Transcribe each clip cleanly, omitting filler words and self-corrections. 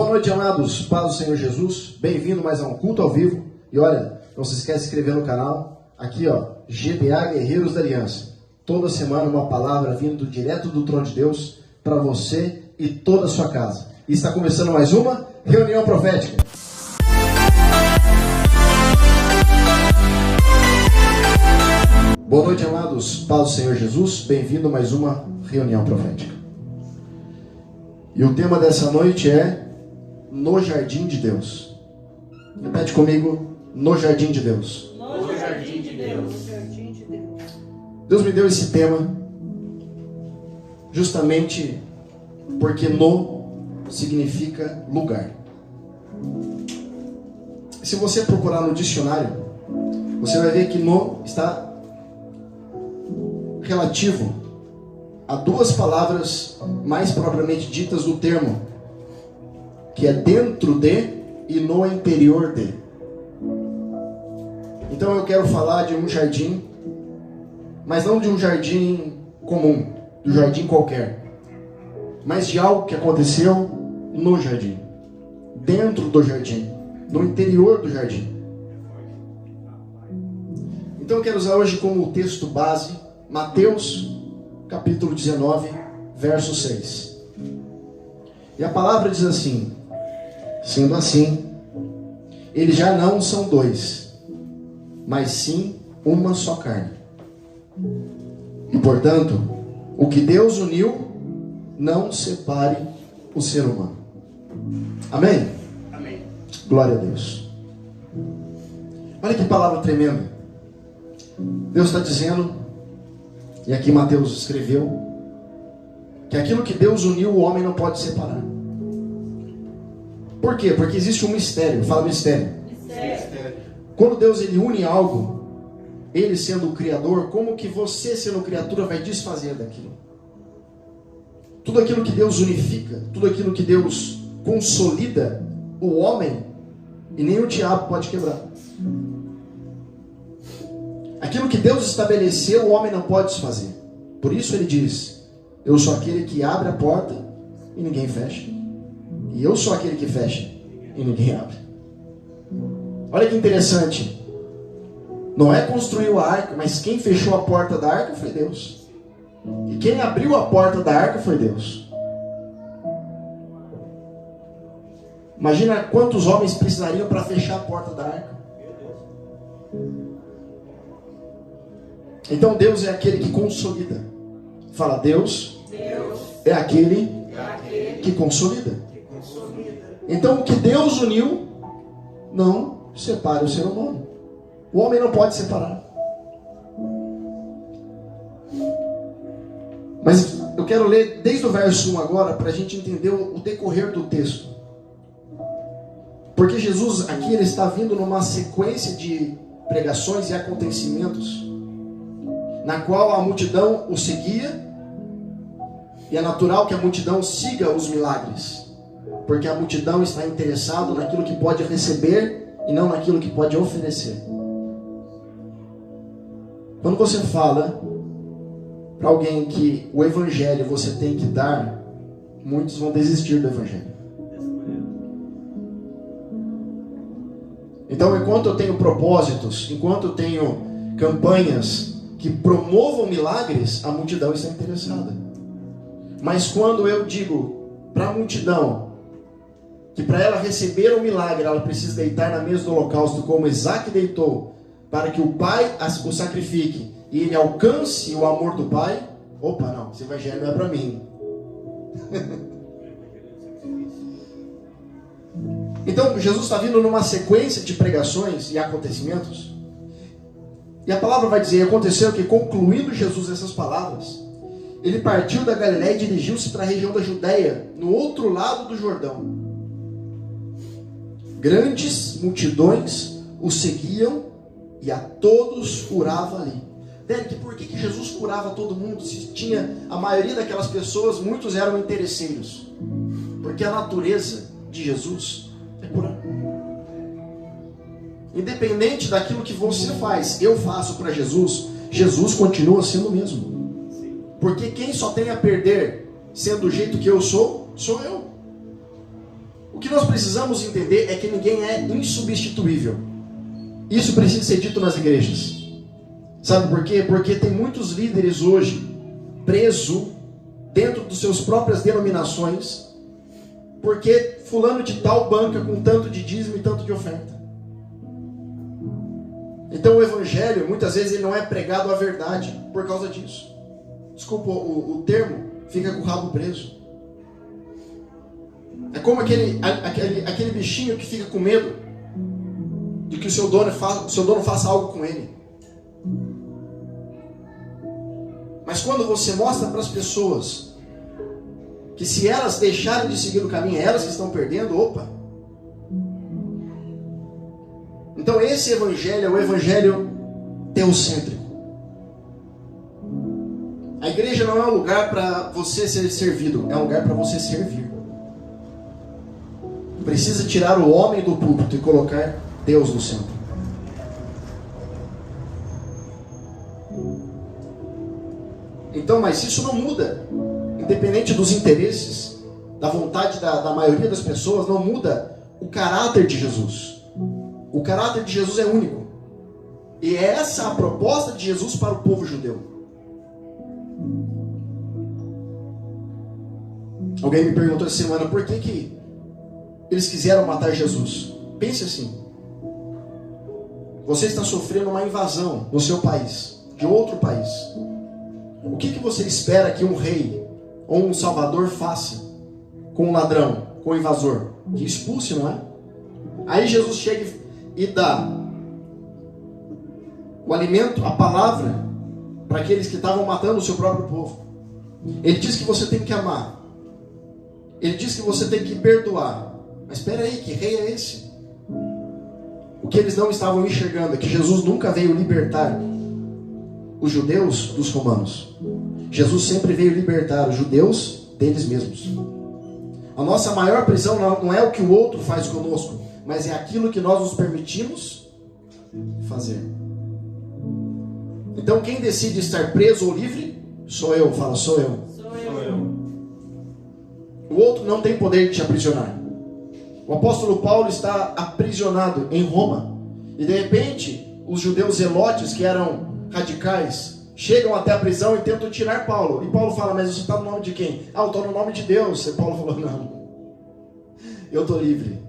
Boa noite, amados. Paz do Senhor Jesus. Bem-vindo mais a um culto ao vivo. E olha, não se esquece de se inscrever no canal. Aqui, ó, GBA Guerreiros da Aliança. Toda semana uma palavra vindo direto do trono de Deus para você e toda a sua casa. E está começando mais uma reunião profética. Boa noite, amados. Paz do Senhor Jesus. Bem-vindo a mais uma reunião profética. E o tema dessa noite é No Jardim de Deus. Repete comigo: No Jardim de Deus. No Jardim de Deus. Deus me deu esse tema justamente porque no significa lugar. Se você procurar no dicionário, você vai ver que no está relativo a duas palavras mais propriamente ditas do termo, que é dentro de e no interior de. Então eu quero falar de um jardim, mas não de um jardim comum, de um jardim qualquer, mas de algo que aconteceu no jardim, dentro do jardim, no interior do jardim. Então eu quero usar hoje como texto base Mateus capítulo 19, verso 6. E a palavra diz assim: sendo assim, eles já não são dois, mas sim uma só carne. E portanto, o que Deus uniu, não separe o ser humano. Amém? Amém. Glória a Deus. Olha que palavra tremenda. Deus está dizendo, e aqui Mateus escreveu, que aquilo que Deus uniu, o homem não pode separar. Por quê? Porque existe um mistério. Fala mistério. Mistério. Quando Deus ele une algo, Ele sendo o Criador, como que você sendo criatura vai desfazer daquilo? Tudo aquilo que Deus unifica, tudo aquilo que Deus consolida, o homem e nem o diabo pode quebrar. Aquilo que Deus estabeleceu, o homem não pode desfazer. Por isso ele diz: eu sou aquele que abre a porta e ninguém fecha, e eu sou aquele que fecha e ninguém abre. Olha que interessante. Noé construiu a arca, mas quem fechou a porta da arca foi Deus. E quem abriu a porta da arca foi Deus. Imagina quantos homens precisariam para fechar a porta da arca. Então Deus é aquele que consolida. Fala, Deus é aquele que consolida. Então o que Deus uniu, não separe o ser humano. O homem não pode separar. Mas eu quero ler desde o verso 1 agora, para a gente entender o decorrer do texto. Porque Jesus aqui ele está vindo numa sequência de pregações e acontecimentos, na qual a multidão o seguia, e é natural que a multidão siga os milagres, porque a multidão está interessada naquilo que pode receber e não naquilo que pode oferecer. Quando você fala para alguém que o evangelho você tem que dar, muitos vão desistir do evangelho. Então, enquanto eu tenho propósitos, enquanto eu tenho campanhas que promovam milagres, a multidão está interessada. Mas quando eu digo para a multidão que para ela receber um milagre, ela precisa deitar na mesa do holocausto como Isaac deitou, para que o Pai o sacrifique e ele alcance o amor do Pai, opa, não, esse evangelho não é para mim. Então Jesus está vindo numa sequência de pregações e acontecimentos, e a palavra vai dizer: aconteceu que, concluindo Jesus essas palavras, ele partiu da Galiléia e dirigiu-se para a região da Judéia, no outro lado do Jordão. Grandes multidões o seguiam e a todos curava ali. Derek, por que Jesus curava todo mundo? Se tinha a maioria daquelas pessoas, muitos eram interesseiros. Porque a natureza de Jesus é curar. Independente daquilo que você faz, eu faço para Jesus, Jesus continua sendo o mesmo. Porque quem só tem a perder sendo do jeito que eu sou, sou eu. O que nós precisamos entender é que ninguém é insubstituível. Isso precisa ser dito nas igrejas. Sabe por quê? Porque tem muitos líderes hoje presos dentro dos seus próprias denominações, porque fulano de tal banca com tanto de dízimo e tanto de oferta. Então o evangelho, muitas vezes, ele não é pregado a verdade por causa disso. Desculpa o termo, fica com o rabo preso. É como aquele bichinho que fica com medo de que o seu dono faça algo com ele. Mas quando você mostra para as pessoas que se elas deixarem de seguir o caminho, é elas que estão perdendo, opa. Então esse evangelho é o evangelho teocêntrico. A igreja não é um lugar para você ser servido, é um lugar para você servir. Precisa tirar o homem do púlpito e colocar Deus no centro. Então, mas isso não muda. Independente dos interesses, da vontade da maioria das pessoas, não muda o caráter de Jesus. O caráter de Jesus é único. E é essa a proposta de Jesus para o povo judeu. Alguém me perguntou essa semana por que eles quiseram matar Jesus. Pense assim: você está sofrendo uma invasão no seu país, de outro país. O que você espera que um rei ou um salvador faça com um ladrão, com um invasor? Que expulse, não é? Aí Jesus chega e dá o alimento, a palavra, para aqueles que estavam matando o seu próprio povo. Ele diz que você tem que amar. Ele diz que você tem que perdoar. Mas espera aí, que rei é esse? O que eles não estavam enxergando é que Jesus nunca veio libertar os judeus dos romanos. Jesus sempre veio libertar os judeus deles mesmos. A nossa maior prisão não é o que o outro faz conosco, mas é aquilo que nós nos permitimos fazer. Então quem decide estar preso ou livre? Sou eu. Fala, sou eu. Sou eu. O outro não tem poder de te aprisionar. O apóstolo Paulo está aprisionado em Roma. E de repente, os judeus zelotes, que eram radicais, chegam até a prisão e tentam tirar Paulo. E Paulo fala, mas você está no nome de quem? Ah, eu estou no nome de Deus. E Paulo falou, não, eu estou livre.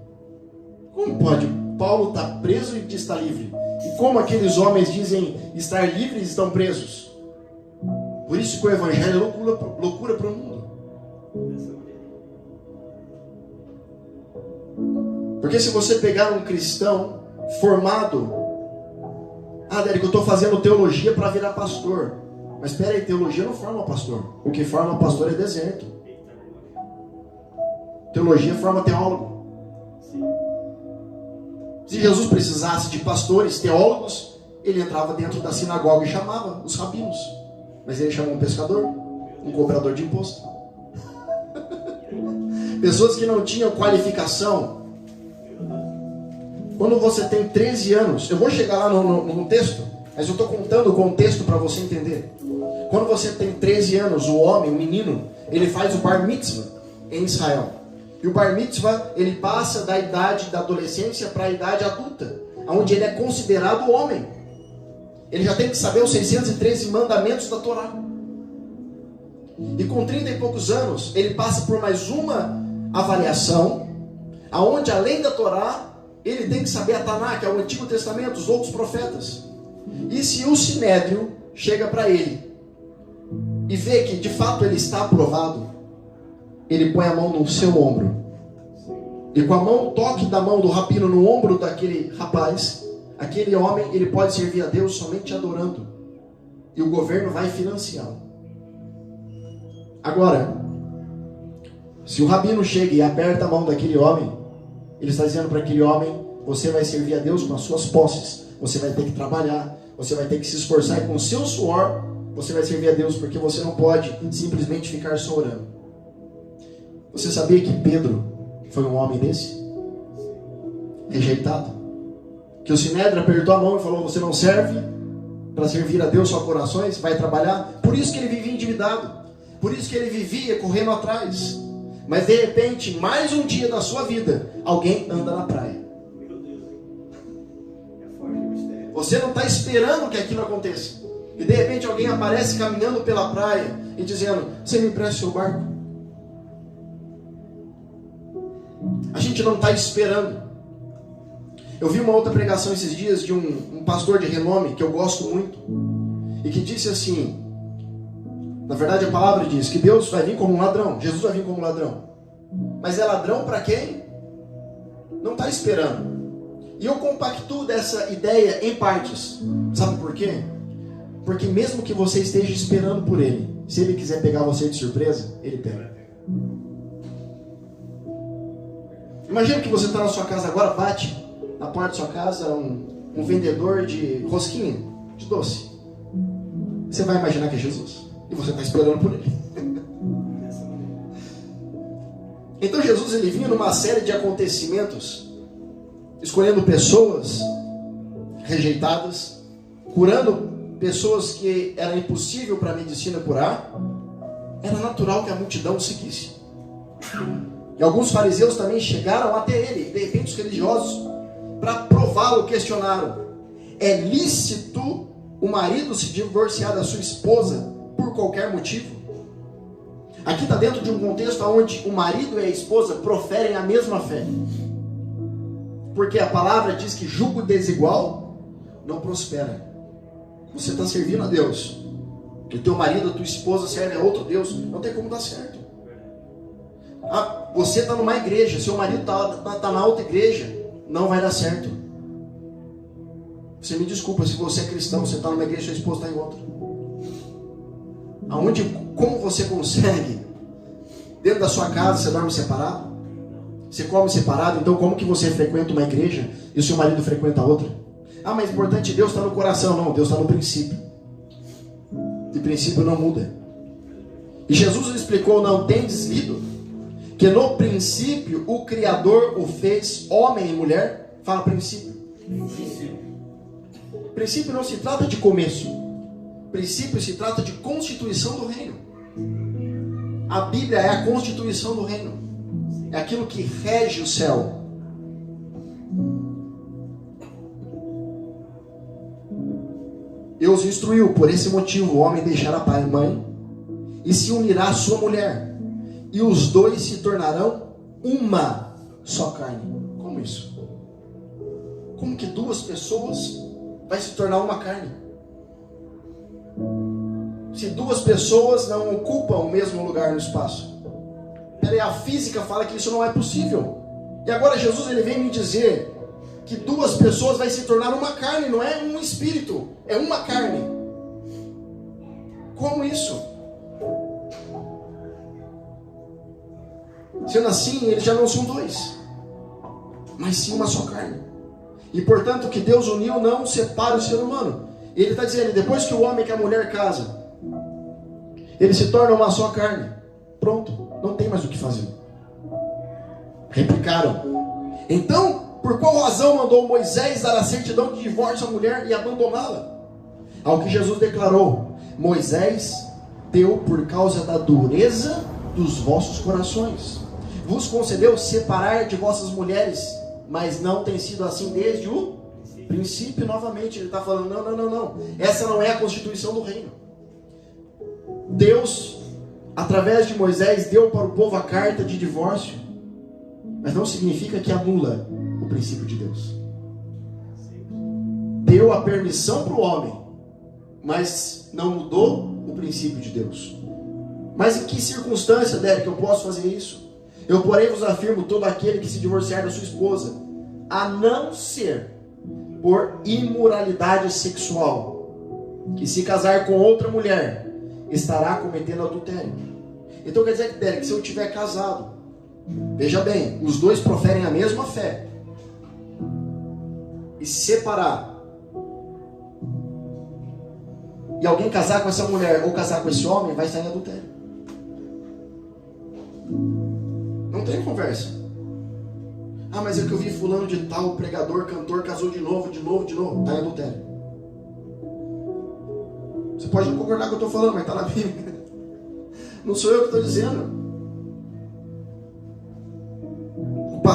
Como pode? Paulo está preso e diz que está livre. E como aqueles homens dizem estar livres e estão presos? Por isso que o evangelho é loucura para o mundo. Porque se você pegar um cristão formado, Dérico, eu estou fazendo teologia para virar pastor. Mas espera aí, teologia não forma pastor. O que forma pastor é deserto. Teologia forma teólogo. Se Jesus precisasse de pastores, teólogos, ele entrava dentro da sinagoga e chamava os rabinos. Mas ele chamou um pescador, um cobrador de imposto. Pessoas que não tinham qualificação. Quando você tem 13 anos, eu vou chegar lá no texto, mas eu estou contando o contexto para você entender. Quando você tem 13 anos, o homem, o menino, ele faz o bar mitzvah em Israel. E o bar mitzvah, ele passa da idade da adolescência para a idade adulta, onde ele é considerado homem. Ele já tem que saber os 613 mandamentos da Torá. E com 30 e poucos anos, ele passa por mais uma avaliação, aonde além da Torá, ele tem que saber a Taná, que é o Antigo Testamento, os outros profetas. E se o Sinédrio chega para ele e vê que de fato ele está aprovado, ele põe a mão no seu ombro. E com a mão, o toque da mão do rabino no ombro daquele rapaz, aquele homem, ele pode servir a Deus somente adorando. E o governo vai financiá-lo. Agora, se o rabino chega e aperta a mão daquele homem, ele está dizendo para aquele homem, você vai servir a Deus com as suas posses. Você vai ter que trabalhar, você vai ter que se esforçar e com o seu suor, você vai servir a Deus, porque você não pode simplesmente ficar só orando. Você sabia que Pedro foi um homem desse? Rejeitado. Que o Sinédrio apertou a mão e falou, você não serve para servir a Deus só com orações? Vai trabalhar? Por isso que ele vivia endividado. Por isso que ele vivia correndo atrás. Mas de repente, mais um dia da sua vida, alguém anda na praia. Você não está esperando que aquilo aconteça. E de repente alguém aparece caminhando pela praia e dizendo: você me empresta seu barco? A gente não está esperando. Eu vi uma outra pregação esses dias de um pastor de renome que eu gosto muito, e que disse assim, na verdade a palavra diz que Deus vai vir como um ladrão, Jesus vai vir como um ladrão. Mas é ladrão para quem não está esperando. E eu compactuo dessa ideia em partes. Sabe por quê? Porque mesmo que você esteja esperando por ele, se ele quiser pegar você de surpresa, ele pega. Imagina que você está na sua casa agora, bate na porta da sua casa um vendedor de rosquinha, de doce. Você vai imaginar que é Jesus. E você está esperando por ele. Então Jesus, ele vinha numa série de acontecimentos, escolhendo pessoas rejeitadas, curando pessoas que era impossível para a medicina curar. Era natural que a multidão o seguisse. E alguns fariseus também chegaram até ele. De repente os religiosos, para prová-lo, questionaram: é lícito o marido se divorciar da sua esposa por qualquer motivo? Aqui está dentro de um contexto onde o marido e a esposa proferem a mesma fé. Porque a palavra diz que jugo desigual não prospera. Você está servindo a Deus, que o teu marido, a tua esposa serve a outro Deus, não tem como dar certo. Você está numa igreja, seu marido está na outra igreja, não vai dar certo. Você me desculpa, se você é cristão, você está numa igreja, sua esposa está em outra. Como você consegue? Dentro da sua casa você dorme separado? Você come separado? Então como que você frequenta uma igreja e o seu marido frequenta outra? Mas importante, Deus está no coração. Não, Deus está no princípio. E princípio não muda. E Jesus explicou: não tendes lido que no princípio o Criador o fez homem e mulher? Fala princípio. Princípio não se trata de começo. Princípio se trata de constituição do reino. A Bíblia é a constituição do reino. É aquilo que rege o céu. Deus instruiu: por esse motivo o homem deixará pai e mãe e se unirá à sua mulher, e os dois se tornarão uma só carne. Como isso? Como que duas pessoas vai se tornar uma carne? Se duas pessoas não ocupam o mesmo lugar no espaço. Peraí, a física fala que isso não é possível. E agora Jesus, ele vem me dizer que duas pessoas vai se tornar uma carne, não é um espírito, é uma carne. Como isso? Sendo assim, eles já não são dois, mas sim uma só carne. E portanto, o que Deus uniu não separa o ser humano. E ele está dizendo: depois que o homem e a mulher casam, eles se tornam uma só carne. Pronto, não tem mais o que fazer. Replicaram. Então, por qual razão mandou Moisés dar a certidão de divórcio à mulher e abandoná-la? Ao que Jesus declarou: Moisés deu por causa da dureza dos vossos corações. Vos concedeu separar de vossas mulheres, mas não tem sido assim desde o princípio. Novamente ele está falando: não. Essa não é a constituição do reino. Deus, através de Moisés, deu para o povo a carta de divórcio, mas não significa que anula o princípio de Deus. Deu a permissão para o homem, mas não mudou o princípio de Deus. Mas em que circunstância, Derek, eu posso fazer isso? Eu, porém, vos afirmo: todo aquele que se divorciar da sua esposa, a não ser por imoralidade sexual, que se casar com outra mulher, estará cometendo adultério. Então quer dizer que, Derek, se eu tiver casado, veja bem, os dois proferem a mesma fé, e se separar, e alguém casar com essa mulher ou casar com esse homem, vai estar em adultério. Não tem conversa. Mas é que eu vi fulano de tal, pregador, cantor, casou de novo, está em adultério. Você pode não concordar com o que eu estou falando, mas está na Bíblia. Não sou eu que estou dizendo.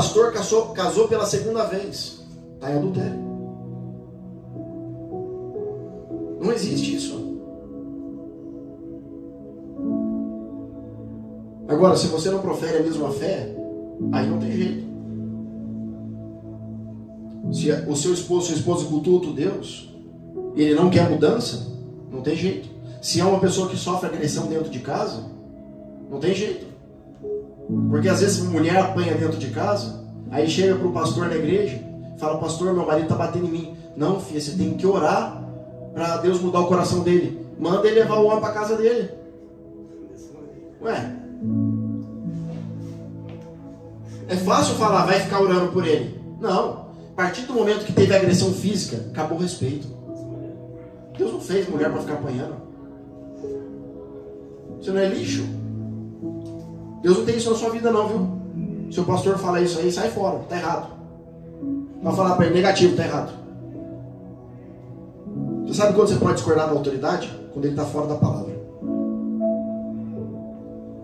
pastor casou pela segunda vez. Está em adultério. Não existe isso. Agora, se você não profere a mesma fé, aí não tem jeito. Se o seu esposo, sua esposa cultua outro Deus, e ele não quer mudança, não tem jeito. Se é uma pessoa que sofre agressão dentro de casa, não tem jeito. Porque às vezes a mulher apanha dentro de casa, aí chega para o pastor na igreja, fala: pastor, meu marido está batendo em mim. Não, filha, você tem que orar para Deus mudar o coração dele. Manda ele levar o homem para casa dele. Ué, é fácil falar, vai ficar orando por ele. Não, a partir do momento que teve agressão física, acabou o respeito. Deus não fez mulher para ficar apanhando. Você não é lixo. Deus não tem isso na sua vida não, viu? Se o pastor falar isso aí, sai fora, tá errado. Vai falar para ele, negativo, tá errado. Você sabe quando você pode discordar da autoridade? Quando ele está fora da palavra.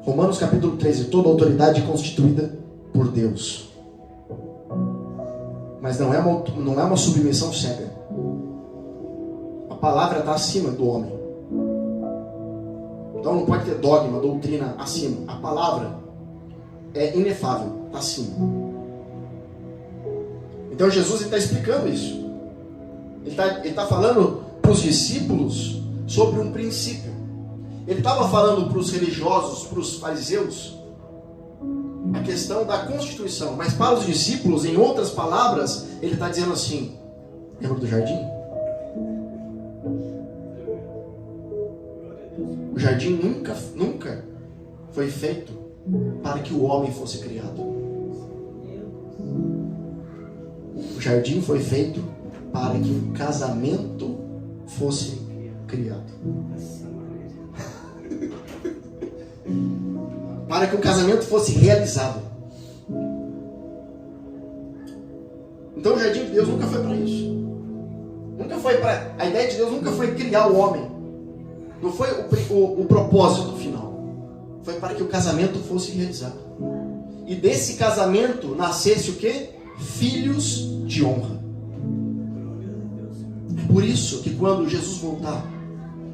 Romanos capítulo 13, toda autoridade é constituída por Deus. Mas não é uma submissão cega. A palavra está acima do homem. Então não pode ter dogma, doutrina acima. A palavra é inefável, está acima. Então Jesus está explicando isso. Ele está falando para os discípulos sobre um princípio. Ele estava falando para os religiosos, para os fariseus, a questão da constituição. Mas para os discípulos, em outras palavras, ele está dizendo assim: lembra do jardim? O jardim nunca foi feito para que o homem fosse criado. O jardim foi feito para que o casamento fosse criado. Para que o casamento fosse realizado. Então o jardim de Deus nunca foi para isso. Nunca foi para... A ideia de Deus nunca foi criar o homem. Não foi o propósito final. Foi para que o casamento fosse realizado. E desse casamento nascesse o quê? Filhos de honra. É por isso que quando Jesus voltar,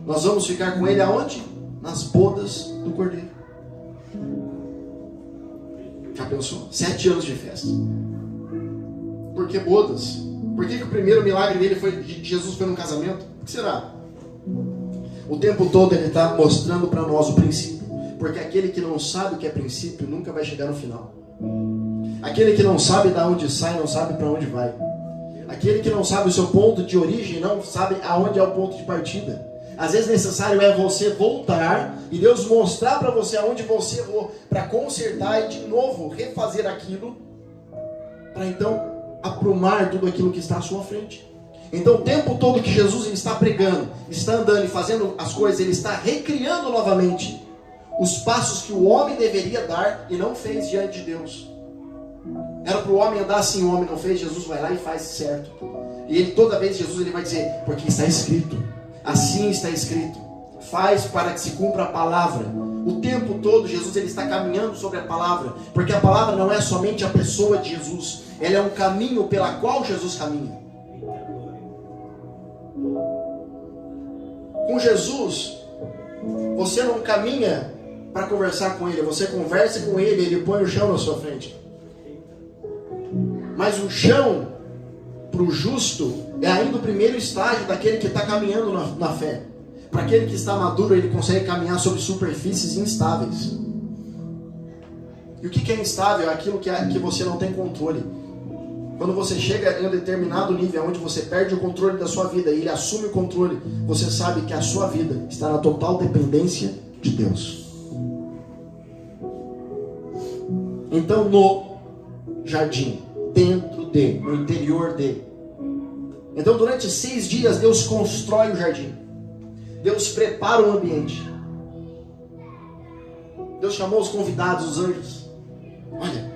nós vamos ficar com ele aonde? Nas bodas do Cordeiro. Já pensou? 7 anos de festa. Por que bodas? Por que o primeiro milagre dele de Jesus foi num casamento? O que será? O tempo todo ele está mostrando para nós o princípio. Porque aquele que não sabe o que é princípio nunca vai chegar no final. Aquele que não sabe de onde sai, não sabe para onde vai. Aquele que não sabe o seu ponto de origem, não sabe aonde é o ponto de partida. Às vezes necessário é você voltar e Deus mostrar para você aonde você errou, para consertar e de novo refazer aquilo, para então aprumar tudo aquilo que está à sua frente. Então o tempo todo que Jesus está pregando, está andando e fazendo as coisas, ele está recriando novamente os passos que o homem deveria dar e não fez diante de Deus. Era para o homem andar assim, o homem não fez, Jesus vai lá e faz certo. E ele, toda vez Jesus ele vai dizer, porque está escrito, assim está escrito, faz para que se cumpra a palavra. O tempo todo Jesus ele está caminhando sobre a palavra, porque a palavra não é somente a pessoa de Jesus, ela é um caminho pela qual Jesus caminha. Com Jesus, você não caminha para conversar com ele, você conversa com ele, ele põe o chão na sua frente. Mas o chão para o justo é ainda o primeiro estágio daquele que está caminhando na fé. Para aquele que está maduro, ele consegue caminhar sobre superfícies instáveis. E o que é instável? É aquilo que você não tem controle. Quando você chega em um determinado nível onde você perde o controle da sua vida e ele assume o controle, você sabe que a sua vida está na total dependência de Deus. Então no jardim, no interior de. Então durante 6 dias Deus constrói o jardim. Deus prepara o ambiente. Deus chamou os convidados, os anjos. Olha,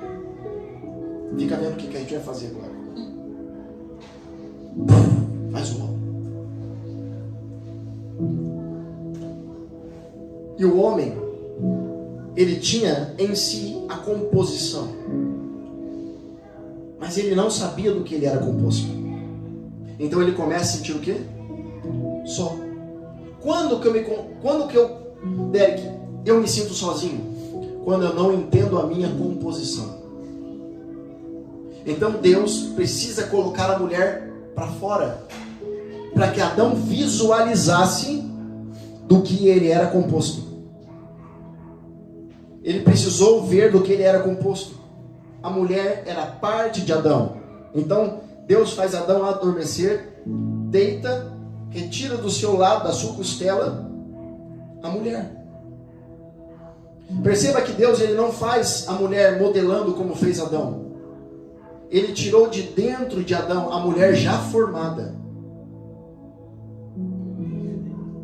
fica vendo o que a gente vai fazer agora. Faz o homem. E o homem, ele tinha em si a composição. Mas ele não sabia do que ele era composto. Então ele começa a sentir o quê? Só. Derek, eu me sinto sozinho? Quando eu não entendo a minha composição. Então Deus precisa colocar a mulher para fora, para que Adão visualizasse do que ele era composto. Ele precisou ver do que ele era composto. A mulher era parte de Adão. Então Deus faz Adão adormecer, deita, retira do seu lado, da sua costela, a mulher. Perceba que Deus ele não faz a mulher modelando como fez Adão. Ele tirou de dentro de Adão a mulher já formada.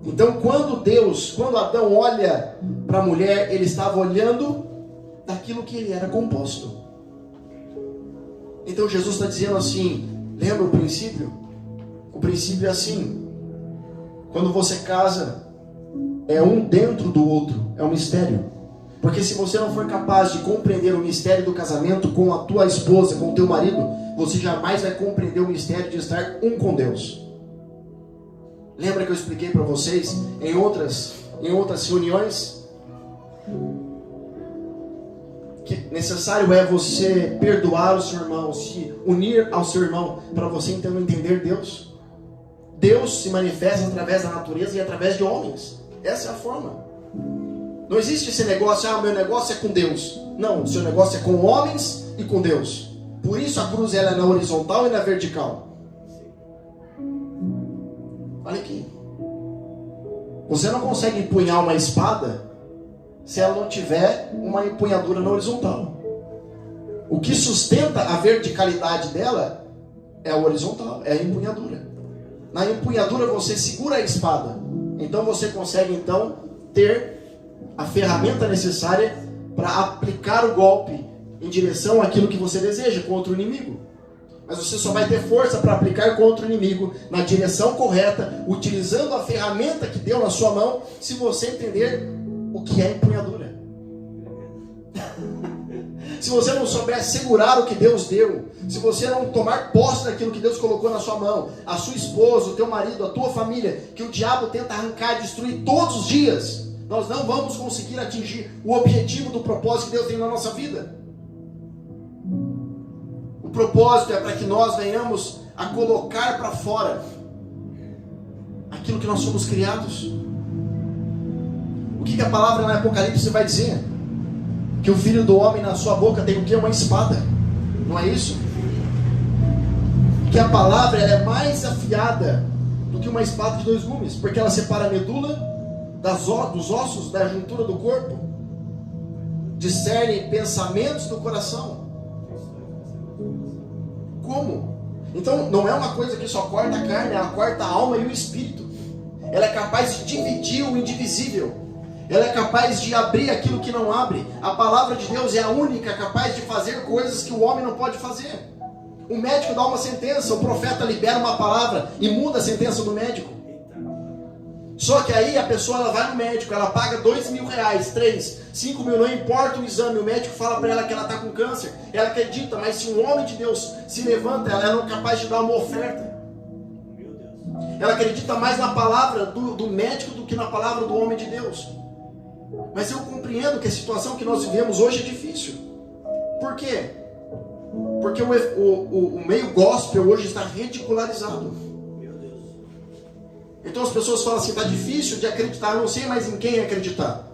Então quando Adão olha para a mulher, ele estava olhando daquilo que ele era composto. Então Jesus está dizendo assim, lembra o princípio? O princípio é assim, quando você casa, é um dentro do outro, é um mistério. Porque se você não for capaz de compreender o mistério do casamento com a tua esposa, com o teu marido, você jamais vai compreender o mistério de estar um com Deus. Lembra que eu expliquei para vocês em outras reuniões que necessário é você perdoar o seu irmão, se unir ao seu irmão, para você então entender Deus. Deus se manifesta através da natureza e através de homens. Essa é a forma. Não existe esse negócio, o meu negócio é com Deus. Não, o seu negócio é com homens e com Deus. Por isso a cruz ela é na horizontal e na vertical. Olha aqui. Você não consegue empunhar uma espada se ela não tiver uma empunhadura na horizontal. O que sustenta a verticalidade dela é a horizontal, é a empunhadura. Na empunhadura você segura a espada. Então você consegue ter a ferramenta necessária para aplicar o golpe em direção àquilo que você deseja contra o inimigo. Mas você só vai ter força para aplicar contra o inimigo na direção correta, utilizando a ferramenta que deu na sua mão, se você entender o que é empunhadura. Se você não souber segurar o que Deus deu, se você não tomar posse daquilo que Deus colocou na sua mão, a sua esposa, o teu marido, a tua família, que o diabo tenta arrancar e destruir todos os dias, nós não vamos conseguir atingir o objetivo do propósito que Deus tem na nossa vida. O propósito é para que nós venhamos a colocar para fora aquilo que nós somos criados. O que a palavra no Apocalipse vai dizer? Que o Filho do Homem na sua boca tem o que? Uma espada. Não é isso? Que a palavra ela é mais afiada do que uma espada de 2 gumes, porque ela separa a medula dos ossos, da juntura do corpo, discerne pensamentos do coração. Como? Então não é uma coisa que só corta a carne, ela corta a alma e o espírito. Ela é capaz de dividir o indivisível. Ela é capaz de abrir aquilo que não abre. A palavra de Deus é a única capaz de fazer coisas que o homem não pode fazer. O médico dá uma sentença, o profeta libera uma palavra e muda a sentença do médico. Só que aí a pessoa ela vai no médico, ela paga R$2.000, 3, 5 mil, não importa o exame, o médico fala para ela que ela está com câncer, ela acredita, mas se um homem de Deus se levanta, ela não é capaz de dar uma oferta. Ela acredita mais na palavra do médico do que na palavra do homem de Deus. Mas eu compreendo que a situação que nós vivemos hoje é difícil. Por quê? Porque o meio gospel hoje está ridicularizado. Então as pessoas falam assim, está difícil de acreditar, eu não sei mais em quem acreditar.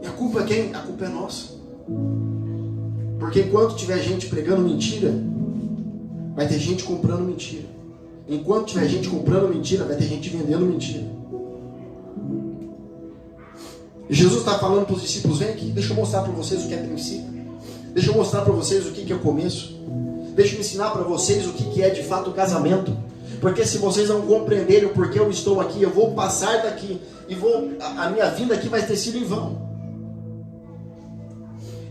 E a culpa é quem? A culpa é nossa. Porque enquanto tiver gente pregando mentira, vai ter gente comprando mentira. Enquanto tiver gente comprando mentira, vai ter gente vendendo mentira. E Jesus está falando para os discípulos, vem aqui, deixa eu mostrar para vocês o que é princípio. Deixa eu mostrar para vocês o que é o começo. Deixa eu ensinar para vocês o que é de fato o casamento. Porque se vocês não compreenderem o porquê eu estou aqui, eu vou passar daqui e a minha vinda aqui vai ter sido em vão.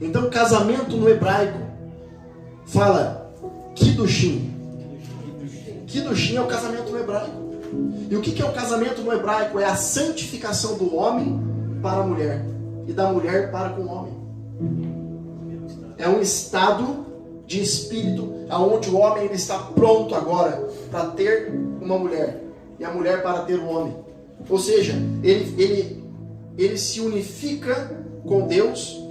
Então casamento no hebraico fala Kiddushin. Kiddushin é o casamento no hebraico. E o que é o casamento no hebraico? É a santificação do homem para a mulher e da mulher para com o homem. É um estado de espírito, aonde o homem ele está pronto agora para ter uma mulher e a mulher para ter um homem. Ou seja, ele se unifica com Deus,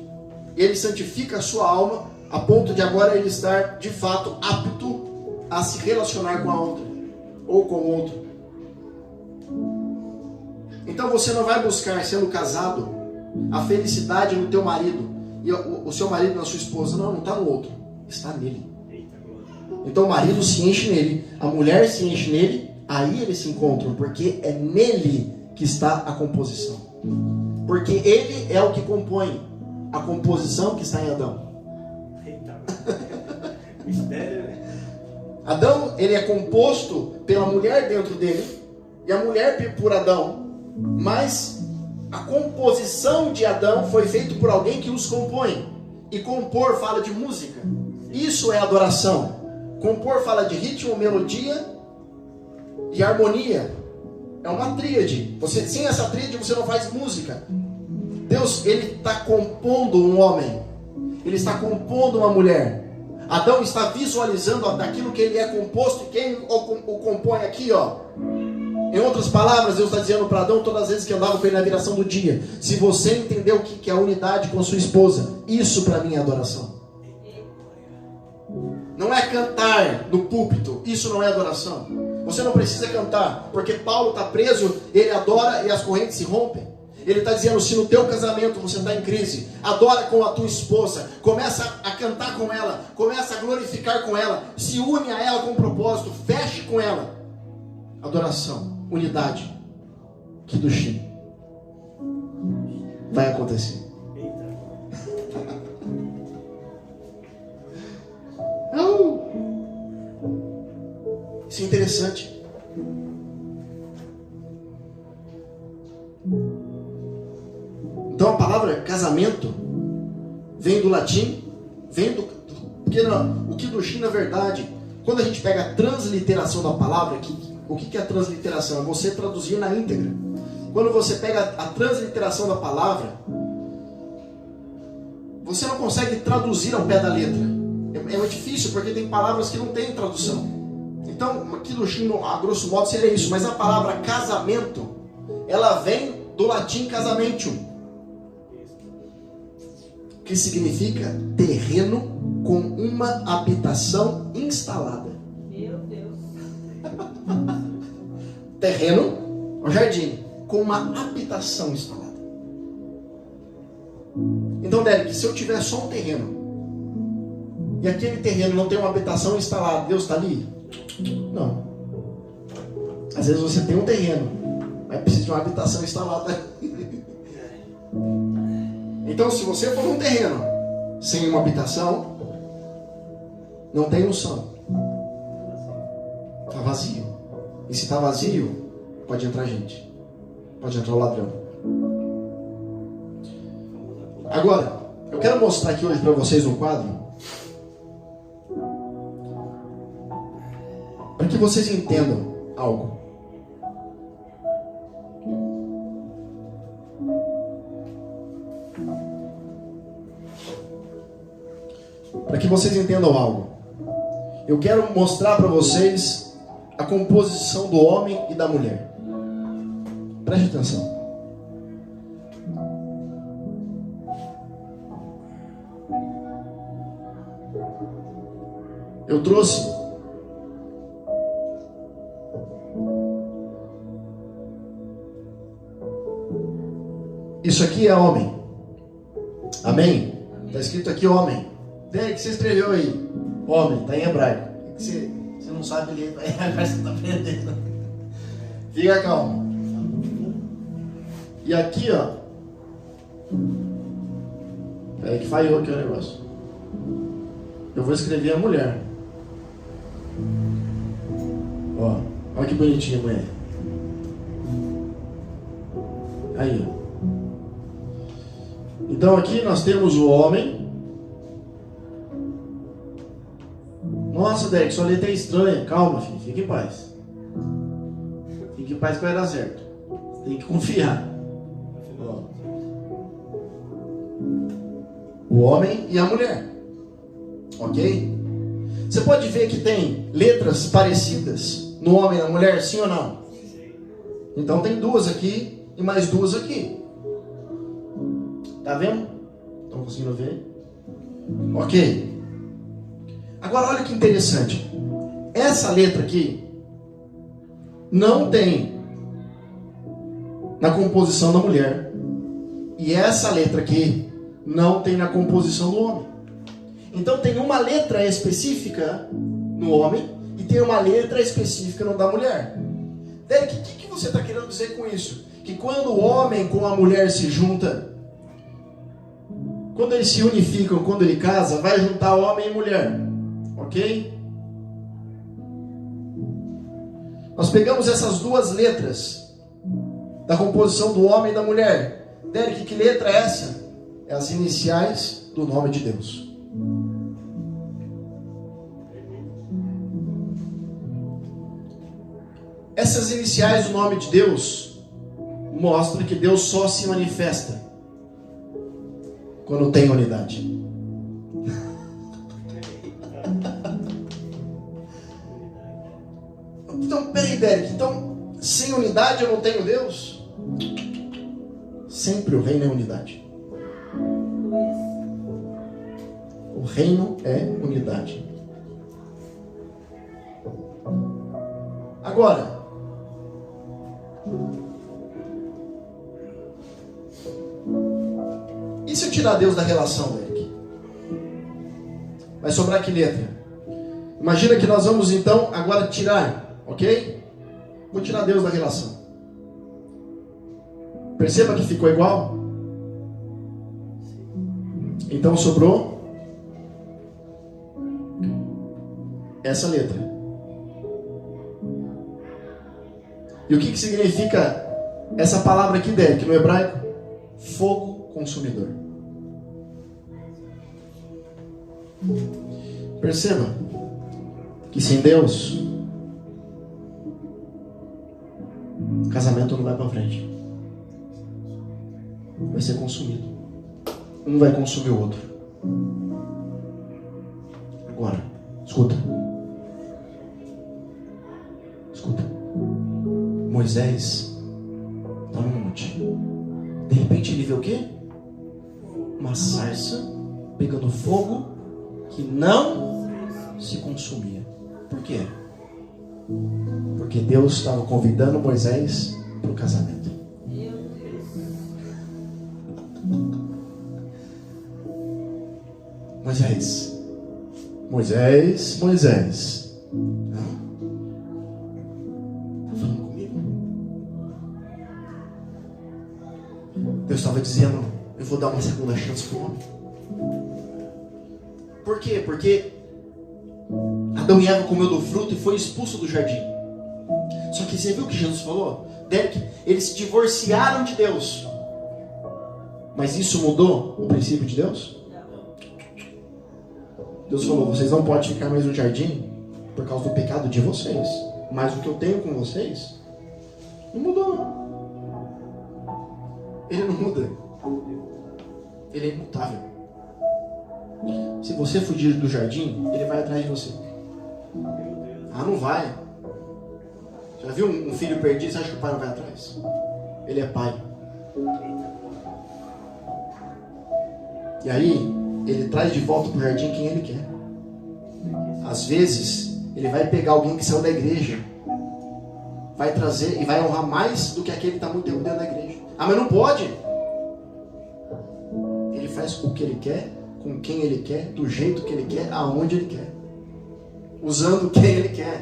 ele santifica a sua alma a ponto de agora ele estar de fato apto a se relacionar com a outra ou com o outro. Então você não vai buscar, sendo casado, a felicidade no teu marido e o seu marido na sua esposa. Não está no outro, está nele. Então o marido se enche nele, a mulher se enche nele, aí eles se encontram, porque é nele que está a composição. Porque ele é o que compõe a composição que está em Adão. Mistério, né? Adão, ele é composto pela mulher dentro dele e a mulher por Adão, mas a composição de Adão foi feita por alguém que os compõe. E compor fala de música. Isso é adoração. Compor fala de ritmo, melodia e harmonia. É uma tríade. Sem essa tríade você não faz música. Deus, ele está compondo um homem. Ele está compondo uma mulher. Adão está visualizando daquilo que ele é composto. E quem o compõe aqui, ó. Em outras palavras, Deus está dizendo para Adão todas as vezes que andava com ele na viração do dia: se você entender o que é a unidade com a sua esposa, isso para mim é adoração. Não é cantar no púlpito, isso não é adoração. Você não precisa cantar, porque Paulo está preso, ele adora e as correntes se rompem. Ele está dizendo: se no teu casamento você está em crise, adora com a tua esposa, começa a cantar com ela, começa a glorificar com ela, se une a ela com propósito, feche com ela. Adoração, unidade, Kiddushim, vai acontecer. Isso é interessante. Então a palavra casamento vem do latim, porque o Kiddushim, na verdade, quando a gente pega a transliteração da palavra, o que é a transliteração? É você traduzir na íntegra. Quando você pega a transliteração da palavra, você não consegue traduzir ao pé da letra. É muito difícil, porque tem palavras que não têm tradução. Então, Kiddushim, a grosso modo, seria isso. Mas a palavra casamento, ela vem do latim casamentium, que significa terreno com uma habitação instalada. Meu Deus. Terreno, um jardim, com uma habitação instalada. Então, Derek, se eu tiver só um terreno, e aquele terreno não tem uma habitação instalada, Deus está ali? Não. Às vezes você tem um terreno, mas precisa de uma habitação instalada. Então, se você for num terreno sem uma habitação, não tem unção. Está vazio. E se está vazio, pode entrar gente. Pode entrar o ladrão. Agora, eu quero mostrar aqui hoje para vocês um quadro, para que vocês entendam algo. Para que vocês entendam algo. Eu quero mostrar para vocês a composição do homem e da mulher. Preste atenção. Eu trouxe isso aqui é homem. Amém? Está escrito aqui homem. Vem, o que você escreveu aí? Homem, está em hebraico. Você não sabe ler, parece que está aprendendo. Fica calmo. E aqui, ó. Peraí que falhou aqui o negócio. Eu vou escrever a mulher. Ó, olha que bonitinha a mulher. Aí, ó. Então aqui nós temos o homem. Nossa, Derek, sua letra é estranha. Calma, filho, fique em paz. Fique em paz que vai dar certo. Tem que confiar. Ó. O homem e a mulher. Ok? Você pode ver que tem letras parecidas no homem e na mulher, sim ou não? Então tem duas aqui e mais duas aqui. Tá vendo? Estão conseguindo ver? Ok. Agora olha que interessante. Essa letra aqui não tem na composição da mulher. E essa letra aqui não tem na composição do homem. Então tem uma letra específica no homem e tem uma letra específica no da mulher. Derek, o que você está querendo dizer com isso? Que quando o homem com a mulher se junta, quando eles se unificam, quando ele casa, vai juntar homem e mulher. Ok? Nós pegamos essas duas letras da composição do homem e da mulher. Derek, que letra é essa? É as iniciais do nome de Deus. Essas iniciais do nome de Deus mostram que Deus só se manifesta quando tem unidade. Então, peraí, Derek, então, sem unidade eu não tenho Deus? Sempre o reino é unidade. O reino é unidade. Agora, e se eu tirar Deus da relação, Derek? Vai sobrar que letra? Imagina que nós vamos então agora tirar, ok? Vou tirar Deus da relação. Perceba que ficou igual? Então sobrou essa letra. E o que significa essa palavra aqui, Derek, no hebraico? Fogo consumidor. Perceba que sem Deus o casamento não vai para frente. Vai ser consumido. Um vai consumir o outro. Agora, escuta. Moisés está no monte. De repente ele vê o quê? Uma sarça pegando fogo que não se consumia. Por quê? Porque Deus estava convidando Moisés para o casamento. Moisés. Deus estava dizendo, eu vou dar uma segunda chance para o homem. Por quê? Porque Adão e Eva comeu do fruto e foi expulso do jardim. Só que você viu o que Jesus falou? Derek, eles se divorciaram de Deus. Mas isso mudou o princípio de Deus? Deus falou, vocês não podem ficar mais no jardim por causa do pecado de vocês. Mas o que eu tenho com vocês não mudou, não. Ele não muda. Ele é imutável. Se você fugir do jardim, ele vai atrás de você. Ah, não vai. Já viu um filho perdido? Você acha que o pai não vai atrás? Ele é pai. E aí, ele traz de volta para o jardim quem ele quer. Às vezes, ele vai pegar alguém que saiu da igreja, vai trazer e vai honrar mais do que aquele que está muito tempo dentro da igreja. Ah, mas não pode. Ele faz o que ele quer, com quem ele quer, do jeito que ele quer, aonde ele quer, usando quem ele quer.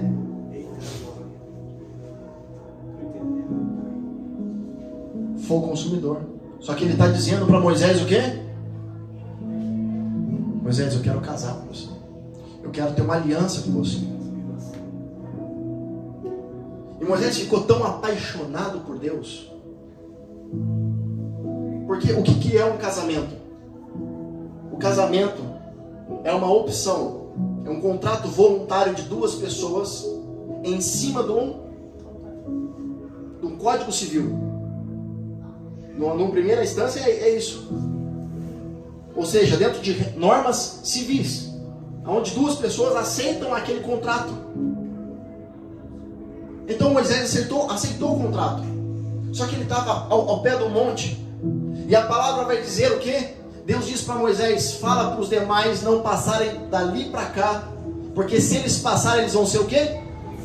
Fogo consumidor. Só que ele está dizendo para Moisés o quê? Moisés, eu quero casar com você. Eu quero ter uma aliança com você. E Moisés ficou tão apaixonado por Deus. Porque o que é um casamento? O casamento é uma opção. É um contrato voluntário de duas pessoas em cima de um código civil. Numa primeira instância é isso. Ou seja, dentro de normas civis. onde duas pessoas aceitam aquele contrato. Então Moisés aceitou o contrato. Só que ele estava ao pé do monte. E a palavra vai dizer o quê? Deus diz para Moisés: fala para os demais não passarem dali para cá, porque se eles passarem, eles vão ser o quê?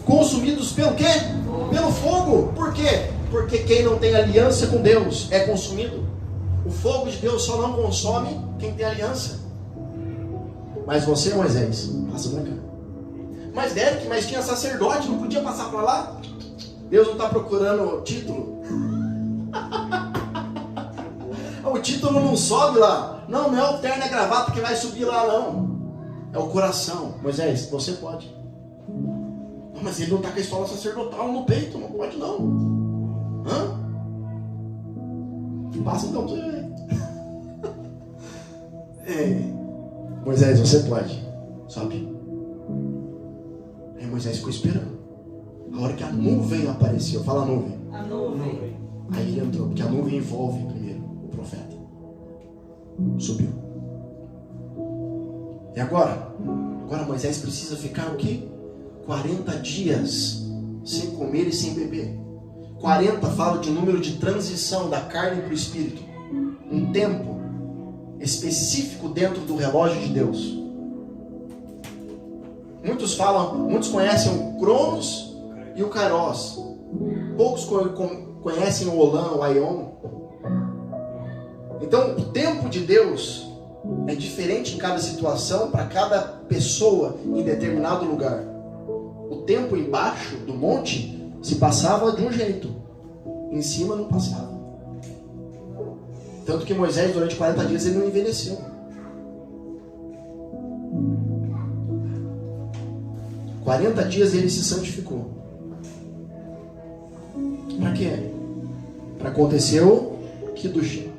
Consumidos pelo quê? Pelo fogo. Por quê? Porque quem não tem aliança com Deus é consumido. O fogo de Deus só não consome quem tem aliança. Mas você, Moisés, passa para cá. Mas Derek, mas tinha sacerdote, não podia passar para lá? Deus não está procurando título. O título não sobe lá. Não é o terno e a gravata que vai subir lá, não. É o coração. Moisés, você pode. Não, mas ele não está com a estola sacerdotal no peito. Não pode, não. Hã? Passa então para você ver. Moisés, você pode. Sobe. Aí Moisés ficou esperando. A hora que a nuvem apareceu. Fala nuvem. A nuvem. Aí ele entrou, porque a nuvem envolve primeiro o profeta. Subiu. E agora? Agora Moisés precisa ficar o quê? 40 dias sem comer e sem beber. 40 fala de número de transição da carne para o espírito. Um tempo específico dentro do relógio de Deus. Muitos conhecem o Cronos e o Kairos. Poucos conhecem o Olam, o Aion. Então, o tempo de Deus é diferente em cada situação, para cada pessoa em determinado lugar. O tempo embaixo do monte se passava de um jeito, em cima não passava. Tanto que Moisés, durante 40 dias, ele não envelheceu. Por 40 dias ele se santificou. Para quê? Para acontecer o Kiddushim.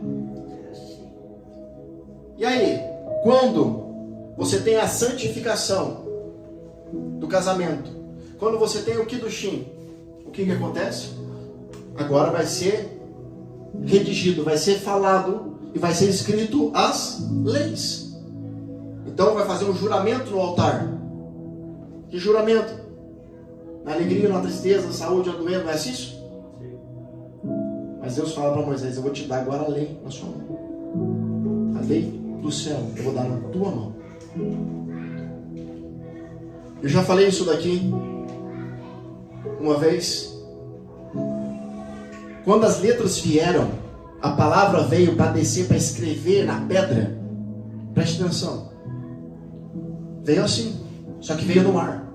E aí, quando você tem a santificação do casamento, quando você tem o Kiddushim, o que acontece? Agora vai ser redigido, vai ser falado e vai ser escrito as leis. Então vai fazer um juramento no altar. Que juramento? Na alegria, na tristeza, na saúde, na doença, não é isso? Mas Deus fala para Moisés: eu vou te dar agora a lei na sua mão. A lei do céu, eu vou dar na tua mão. Eu já falei isso daqui uma vez. Quando as letras vieram, a palavra veio para descer, para escrever na pedra. Preste atenção. Veio assim, só que veio no mar.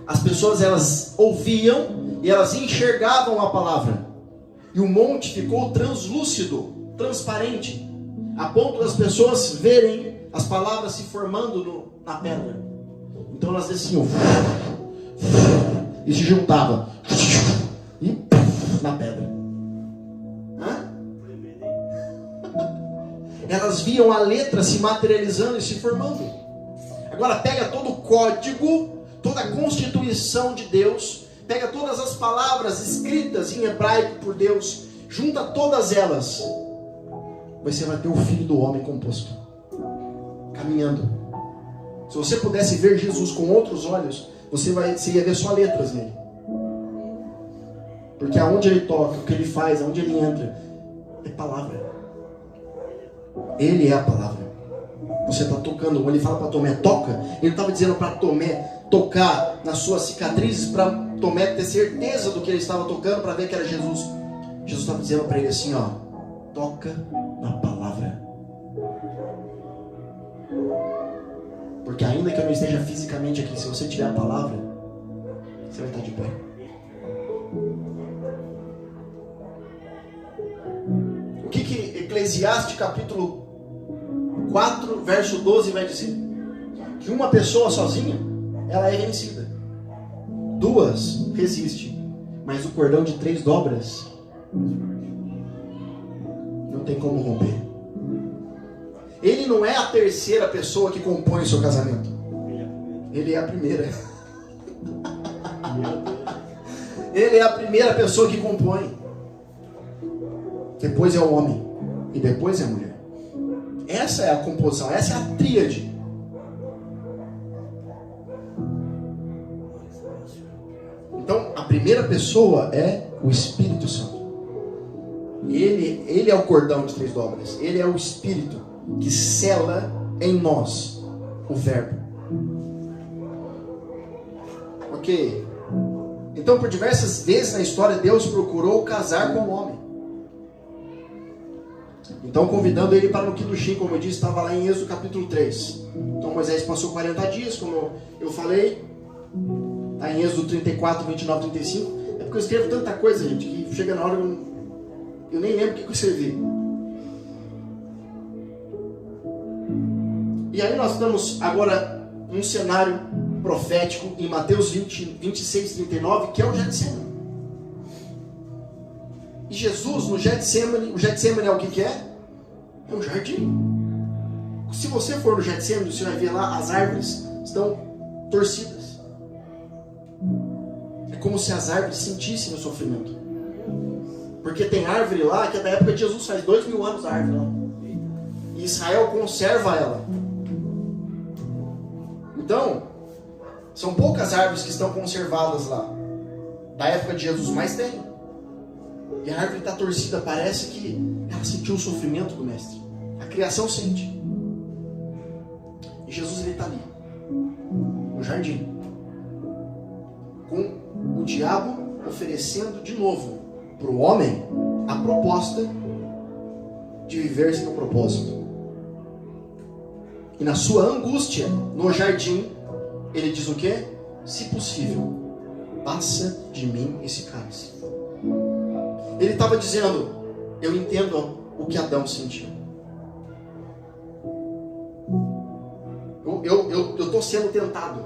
As pessoas, elas ouviam e elas enxergavam a palavra. E o monte ficou translúcido, transparente, a ponto das pessoas verem as palavras se formando na pedra. Então elas desciam e se juntavam e na pedra. Elas viam a letra se materializando e se formando. Agora pega todo o código, toda a constituição de Deus, pega todas as palavras escritas em hebraico por Deus, junta todas elas. Você vai ter o Filho do Homem composto, caminhando. Se você pudesse ver Jesus com outros olhos, você ia ver só letras nele. Porque aonde ele toca, o que ele faz, aonde ele entra, é palavra. Ele é a palavra. Você está tocando, quando ele fala para Tomé, toca, ele estava dizendo para Tomé tocar nas suas cicatrizes, para Tomé ter certeza do que ele estava tocando, para ver que era Jesus. Jesus estava dizendo para ele assim, ó: toca na palavra. Porque ainda que eu não esteja fisicamente aqui, se você tiver a palavra, você vai estar de pé. O que Eclesiastes capítulo 4, verso 12 vai dizer? Que uma pessoa sozinha, ela é vencida. Duas resistem, mas o cordão de 3 dobras não tem como romper. Ele não é a terceira pessoa que compõe o seu casamento. Ele é a primeira. Ele é a primeira pessoa que compõe. Depois é o homem. E depois é a mulher. Essa é a composição. Essa é a tríade. primeira pessoa é o Espírito Santo. Ele é o cordão de 3 dobras. Ele é o Espírito que sela em nós o Verbo. Ok. Então, por diversas vezes na história, Deus procurou casar com o homem. Então, convidando ele para no Kiddushin, como eu disse, estava lá em Êxodo capítulo 3. Então, Moisés passou 40 dias, como eu falei. Está em Êxodo 34, 29, 35. É porque eu escrevo tanta coisa, gente, que chega na hora eu nem lembro o que eu escrevi. E aí nós estamos agora num cenário profético em Mateus 26, 39, que é o Getsemane. E Jesus no Getsemane, o Getsemane é o que é? É um jardim. Se você for no Getsemane, você vai ver lá as árvores estão torcidas. É como se as árvores sentissem o sofrimento. Porque tem árvore lá que é da época de Jesus, faz 2000 anos a árvore lá. E Israel conserva ela. Então, são poucas árvores que estão conservadas lá. Da época de Jesus, mas tem. E a árvore está torcida, parece que ela sentiu o sofrimento do mestre. A criação sente. E Jesus está ali, no jardim, com o diabo oferecendo de novo para o homem a proposta de viver sem o propósito. E na sua angústia, no jardim, ele diz o quê? Se possível, passa de mim esse cálice. Ele estava dizendo, eu entendo o que Adão sentiu. Eu estou sendo tentado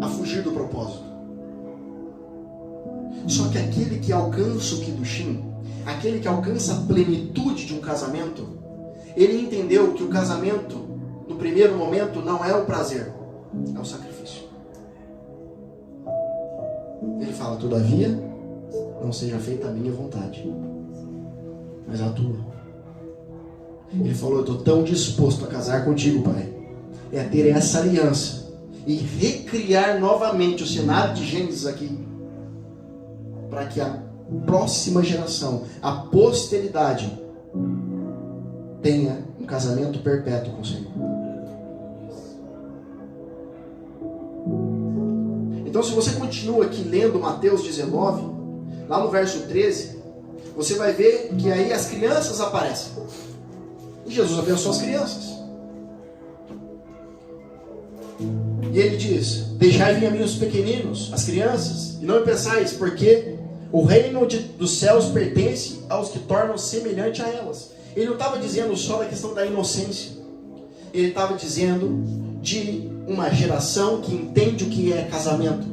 a fugir do propósito. Só que aquele que alcança o Kiddushin, aquele que alcança a plenitude de um casamento, ele entendeu que o casamento, no primeiro momento, não é o prazer, é o sacrifício. Ele fala, todavia, não seja feita a minha vontade, mas a tua. Ele falou, eu estou tão disposto a casar contigo, Pai, é ter essa aliança e recriar novamente o cenário de Gênesis aqui, para que a próxima geração, a posteridade, tenha um casamento perpétuo com o Senhor. Então, se você continua aqui lendo Mateus 19, lá no verso 13, você vai ver que aí as crianças aparecem. E Jesus abençoa as crianças. E ele diz, deixai vir a mim os pequeninos, as crianças, e não pensais, porque o reino dos céus pertence aos que tornam semelhante a elas. Ele não estava dizendo só da questão da inocência. Ele estava dizendo de uma geração que entende o que é casamento.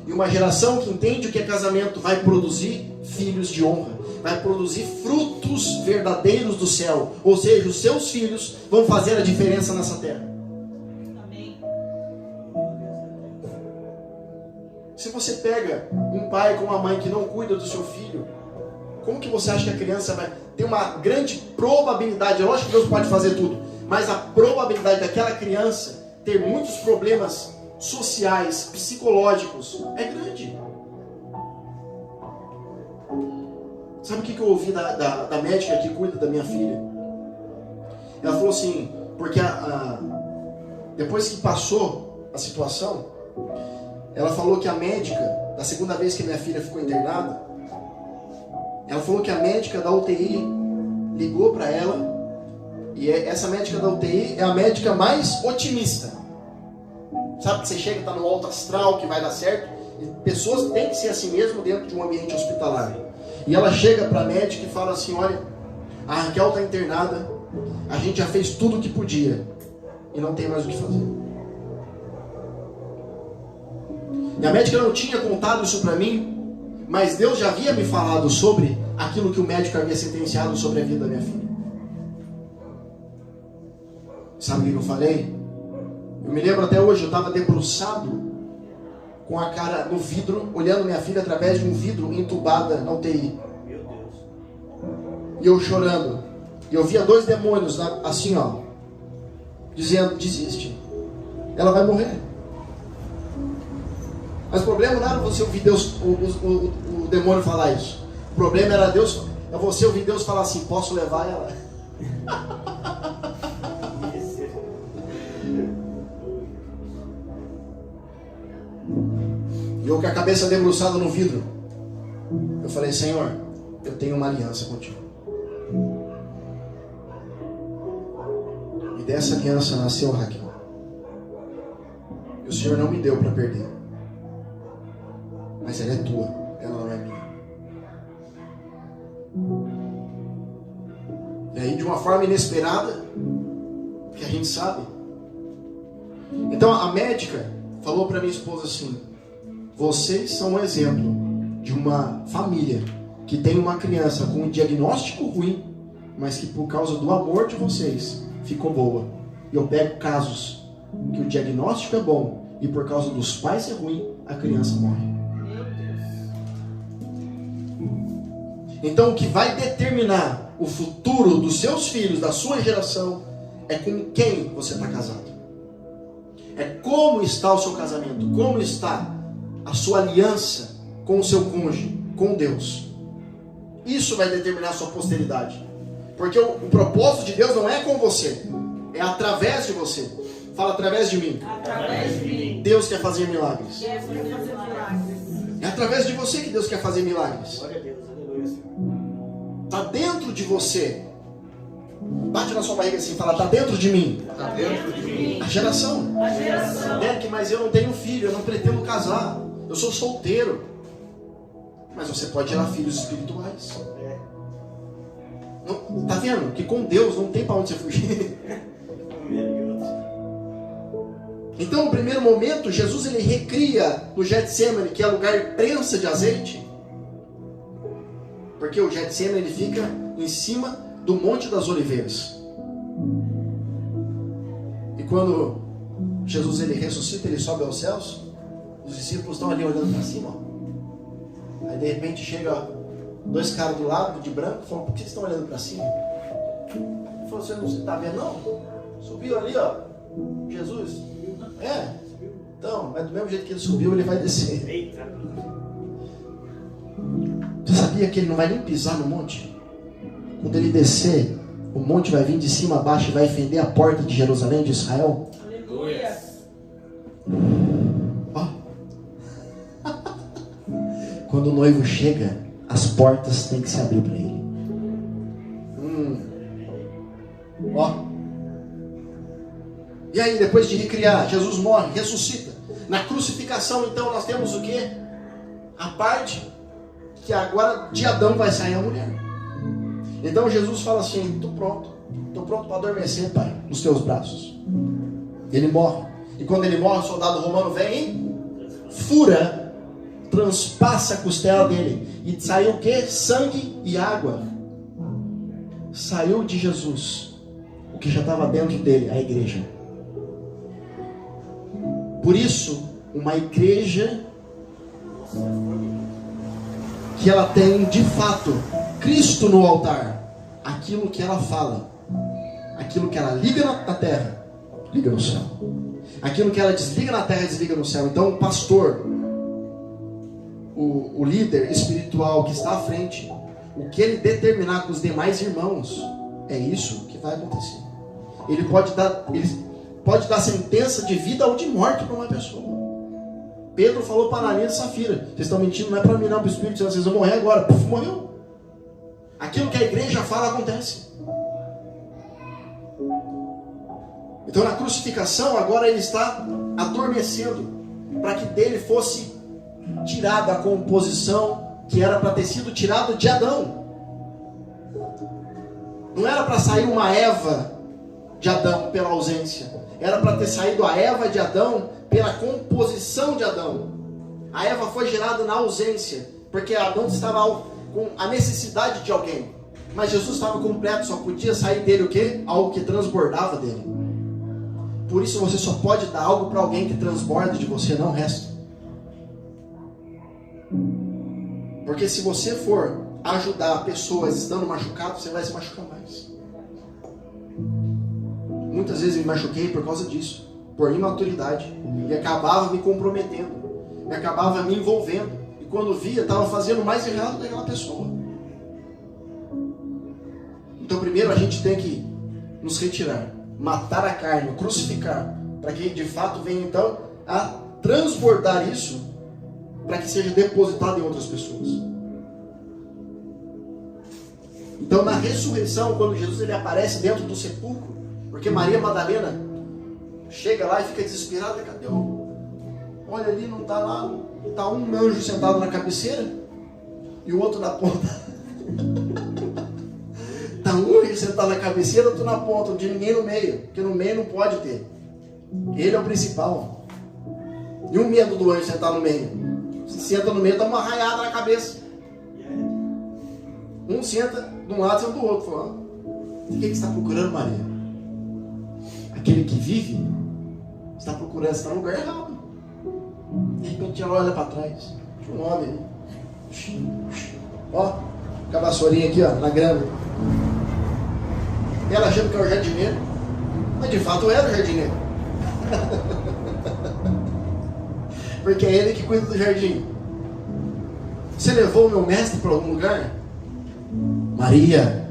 E uma geração que entende o que é casamento vai produzir filhos de honra. Vai produzir frutos verdadeiros do céu. Ou seja, os seus filhos vão fazer a diferença nessa terra. Amém. Se você pega um pai com uma mãe que não cuida do seu filho, como que você acha que a criança vai ter uma grande probabilidade? Lógico que Deus pode fazer tudo, mas a probabilidade daquela criança ter muitos problemas sociais, psicológicos, é grande. Sabe o que eu ouvi da médica que cuida da minha filha? Ela falou assim, porque depois que passou a situação, ela falou que a médica, da segunda vez que minha filha ficou internada, ela falou que a médica da UTI ligou para ela, e essa médica da UTI é a médica mais otimista. Sabe que você chega, está no alto astral, que vai dar certo, e pessoas têm que ser assim mesmo dentro de um ambiente hospitalar. E ela chega para a médica e fala assim, olha, a Raquel está internada, a gente já fez tudo o que podia, e não tem mais o que fazer. E a médica não tinha contado isso para mim, mas Deus já havia me falado sobre aquilo que o médico havia sentenciado sobre a vida da minha filha. Sabe o que eu falei? Eu me lembro até hoje, eu estava debruçado com a cara no vidro, olhando minha filha através de um vidro, entubada na UTI. Meu Deus. E eu chorando. E eu via 2 demônios assim, ó, dizendo, desiste. Ela vai morrer. Mas o problema não era você ouvir Deus, o demônio falar isso. O problema era Deus, é você ouvir Deus falar assim: posso levar ela? E eu com a cabeça debruçada no vidro, eu falei: Senhor, eu tenho uma aliança contigo. E dessa aliança nasceu Raquel. E o Senhor não me deu para perder. Mas ela é tua, ela não é minha. E aí, de uma forma inesperada, que a gente sabe. Então a médica falou para minha esposa assim: vocês são um exemplo de uma família que tem uma criança com um diagnóstico ruim, mas que por causa do amor de vocês ficou boa. E eu pego casos que o diagnóstico é bom e por causa dos pais é ruim, a criança morre. Então o que vai determinar o futuro dos seus filhos, da sua geração, é com quem você está casado. É como está o seu casamento, como está a sua aliança com o seu cônjuge, com Deus. Isso vai determinar a sua posteridade. Porque o propósito de Deus não é com você, é através de você. Fala: através de mim. Através de mim. Deus quer fazer milagres. Deus quer fazer milagres. É através de você que Deus quer fazer milagres. Glória a Deus, aleluia, Senhor. Está dentro de você. Bate na sua barriga assim e fala: está dentro de mim. Está dentro de mim. A geração. A geração. Derek, mas eu não tenho filho, eu não pretendo casar. Eu sou solteiro. Mas você pode gerar filhos espirituais. Não, tá vendo? Que com Deus não tem para onde você fugir. Então, no primeiro momento, Jesus ele recria o Getsemane, que é lugar de prensa de azeite. Porque o Getsemane ele fica em cima do Monte das Oliveiras. E quando Jesus ele ressuscita, ele sobe aos céus, os discípulos estão ali olhando para cima. Ó. Aí de repente chega dois caras do lado, de branco, falam: por que vocês estão olhando para cima? Ele falou: você não está vendo não? Subiu ali, ó, Jesus. É, então, mas do mesmo jeito que ele subiu, ele vai descer. Eita. Você sabia que ele não vai nem pisar no monte? Quando ele descer, o monte vai vir de cima a baixo e vai fender a porta de Jerusalém, de Israel. Aleluia. Ó. Quando o noivo chega, as portas têm que se abrir para ele. Ó. E aí, depois de recriar, Jesus morre, ressuscita. Na crucificação, então, nós temos o quê? A parte que agora de Adão vai sair a mulher. Então Jesus fala assim: estou pronto para adormecer, Pai, nos teus braços. Ele morre. E quando ele morre, o soldado romano vem, fura, transpassa a costela dele. E saiu o quê? Sangue e água. Saiu de Jesus o que já estava dentro dele, a igreja. Por isso, uma igreja que ela tem de fato Cristo no altar, aquilo que ela fala, aquilo que ela liga na terra, liga no céu, aquilo que ela desliga na terra, desliga no céu. Então o pastor, o líder espiritual que está à frente, o que ele determinar com os demais irmãos, é isso que vai acontecer. Ele pode dar sentença de vida ou de morte para uma pessoa. Pedro falou para Ananias e Safira: vocês estão mentindo, não é para mim não, para o Espírito Santo, vocês vão morrer agora. Puf, morreu. Aquilo que a igreja fala acontece. Então na crucificação agora ele está adormecendo, para que dele fosse tirada a composição que era para ter sido tirada de Adão. Não era para sair uma Eva de Adão pela ausência, era para ter saído a Eva de Adão pela composição de Adão. A Eva foi gerada na ausência, porque Adão estava com a necessidade de alguém, mas Jesus estava completo, só podia sair dele o quê? Algo que transbordava dele. Por isso você só pode dar algo para alguém que transborda de você, não o resto. Porque se você for ajudar pessoas estando machucadas, você vai se machucar mais. Muitas vezes me machuquei por causa disso, por imaturidade, e acabava me comprometendo. e acabava me envolvendo. E quando via, estava fazendo mais errado daquela pessoa. Então primeiro a gente tem que nos retirar, matar a carne, crucificar, para que de fato venha então a transbordar isso, para que seja depositado em outras pessoas. Então na ressurreição, quando Jesus ele aparece dentro do sepulcro, porque Maria Madalena chega lá e fica desesperada, cadê o... Olha ali, não está lá, está um anjo sentado na cabeceira e o outro na ponta. Está um anjo sentado na cabeceira, outro na ponta, não tinha ninguém no meio, porque no meio não pode ter. Ele é o principal. E o medo do anjo sentar no meio? Se senta no meio, dá uma raiada na cabeça. Um senta de um lado e outro do outro, falando: o que você está procurando, Maria? Aquele que vive está procurando, está no lugar errado. De repente ela olha para trás, tinha um homem ali, ó, com a vassourinha aqui, ó, na grama. Ela achando que é o jardineiro, mas de fato era o jardineiro. Porque é ele que cuida do jardim. Você levou o meu mestre para algum lugar? Maria.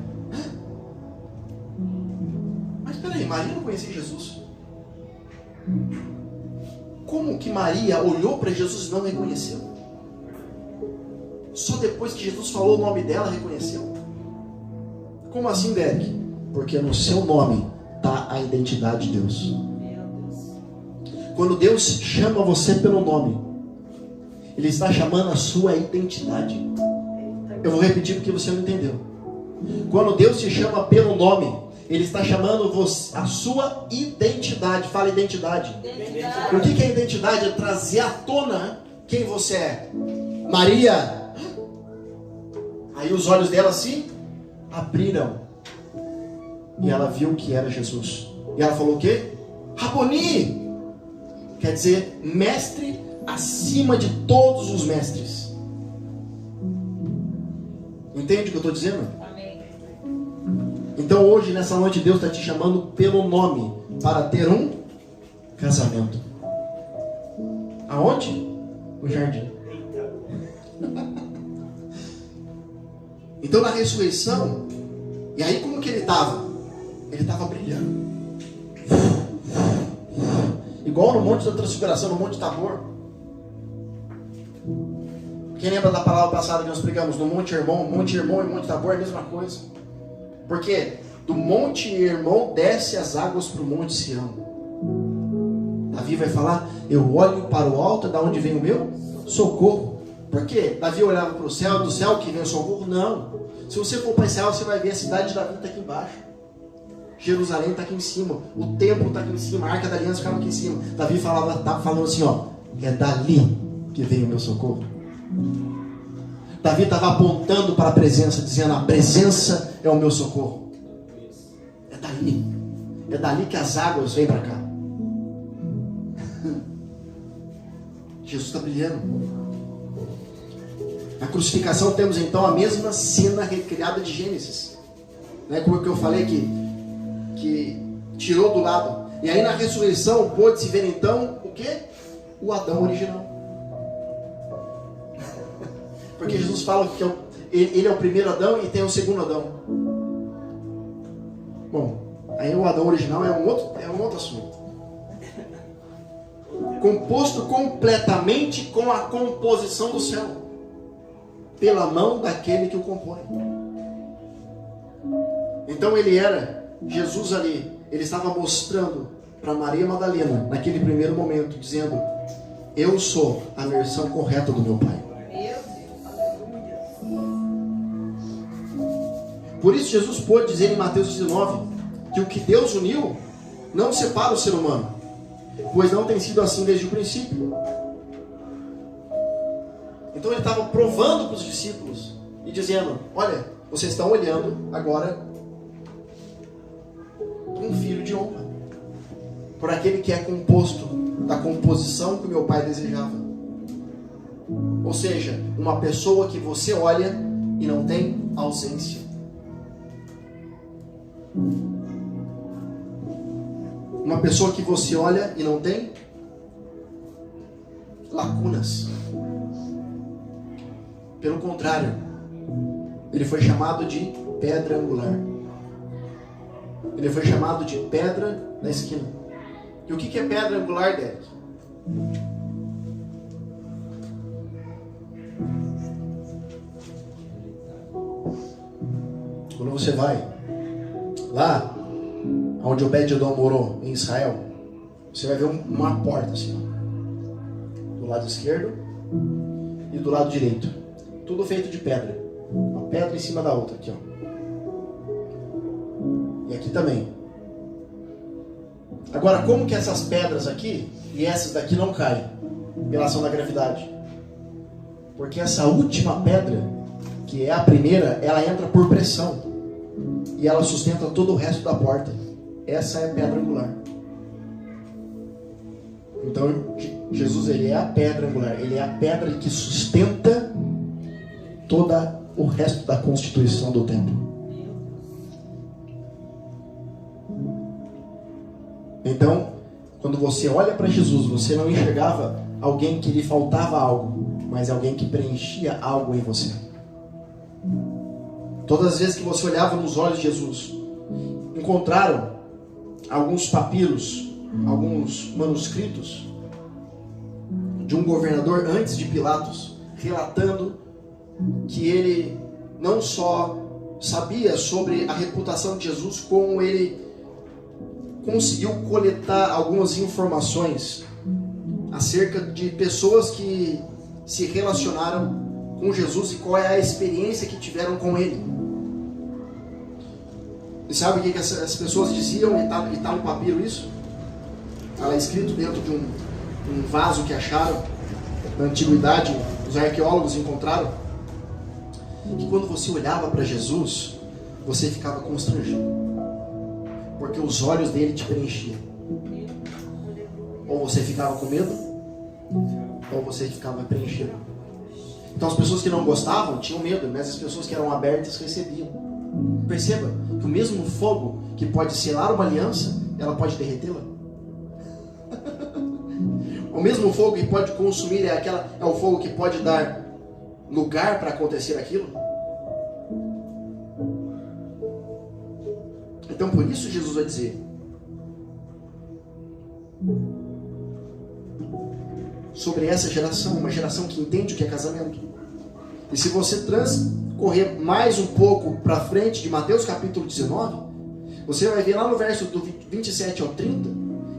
Mas peraí, Maria não conhecia Jesus. Como que Maria olhou para Jesus e não reconheceu? Só depois que Jesus falou o nome dela, reconheceu? Como assim, Derek? Porque no seu nome está a identidade de Deus. Quando Deus chama você pelo nome, Ele está chamando a sua identidade. Eu vou repetir porque você não entendeu. Quando Deus te chama pelo nome, Ele está chamando a sua identidade. Fala identidade. O que é identidade? É trazer à tona quem você é. Maria. Aí os olhos dela se abriram. E ela viu que era Jesus. E ela falou o quê? Raboni. Quer dizer, mestre acima de todos os mestres. Entende o que eu estou dizendo? Amém. Então hoje, nessa noite, Deus está te chamando pelo nome para ter um casamento. Aonde? No jardim. Então na ressurreição, e aí como que ele estava? Ele estava brilhando. Igual no Monte da Transfiguração, no Monte Tabor. Quem lembra da palavra passada que nós pregamos? No Monte Hermon e Monte Tabor é a mesma coisa. Porque do Monte Hermon desce as águas para o Monte Sião. Davi vai falar: eu olho para o alto, da onde vem o meu socorro. Por quê? Davi olhava para o céu, do céu que vem o socorro? Não. Se você for para esse céu, você vai ver a cidade de Davi está aqui embaixo. Jerusalém está aqui em cima, o templo está aqui em cima, a Arca da Aliança ficava aqui em cima. Davi estava falando assim, ó: é dali que vem o meu socorro. Davi estava apontando para a presença, dizendo: a presença é o meu socorro. É dali que as águas vêm para cá. Jesus está brilhando. Na crucificação temos então a mesma cena recriada de Gênesis, né? Como que eu falei que tirou do lado. E aí na ressurreição pôde-se ver então o que? O Adão original. Porque Jesus fala que ele é o primeiro Adão e tem o segundo Adão. Bom, aí o Adão original é um outro assunto. Composto completamente com a composição do céu, pela mão daquele que o compõe. Então Jesus ali, ele estava mostrando para Maria Madalena, naquele primeiro momento, dizendo: eu sou a versão correta do meu Pai. Por isso Jesus pôde dizer em Mateus 19 que o que Deus uniu não separa o ser humano, pois não tem sido assim desde o princípio. Então ele estava provando para os discípulos e dizendo: olha, vocês estão olhando agora um filho de honra, por aquele que é composto da composição que o meu Pai desejava. Ou seja, uma pessoa que você olha e não tem ausência. Uma pessoa que você olha e não tem lacunas. Pelo contrário, ele foi chamado de pedra angular. Ele foi chamado de pedra na esquina. E o que é pedra angular, Derek? Quando você vai lá onde Obed-Edom morou, em Israel, você vai ver uma porta assim, ó, do lado esquerdo e do lado direito, tudo feito de pedra, uma pedra em cima da outra aqui, ó. E aqui também. Agora, como que essas pedras aqui e essas daqui não caem pela ação da gravidade? Porque essa última pedra, que é a primeira, ela entra por pressão e ela sustenta todo o resto da porta. Essa é a pedra angular. Então Jesus, ele é a pedra angular, ele é a pedra que sustenta todo o resto da constituição do templo. Então, quando você olha para Jesus, você não enxergava alguém que lhe faltava algo, mas alguém que preenchia algo em você. Todas as vezes que você olhava nos olhos de Jesus, encontraram alguns papiros, alguns manuscritos de um governador antes de Pilatos, relatando que ele não só sabia sobre a reputação de Jesus, como ele conseguiu coletar algumas informações acerca de pessoas que se relacionaram com Jesus e qual é a experiência que tiveram com ele. E sabe o que as pessoas diziam? E está no papiro isso? Está lá escrito dentro de um vaso que acharam na antiguidade, os arqueólogos encontraram, que quando você olhava para Jesus, você ficava constrangido, porque os olhos dele te preenchiam. Ou você ficava com medo, ou você ficava preenchido. Então as pessoas que não gostavam tinham medo, mas as pessoas que eram abertas recebiam. Perceba que o mesmo fogo que pode selar uma aliança, ela pode derretê-la. O mesmo fogo que pode consumir é o fogo que pode dar lugar para acontecer aquilo. Então por isso Jesus vai dizer sobre essa geração, uma geração que entende o que é casamento. E se você transcorrer mais um pouco para frente de Mateus capítulo 19, você vai ver lá no verso do 27 ao 30,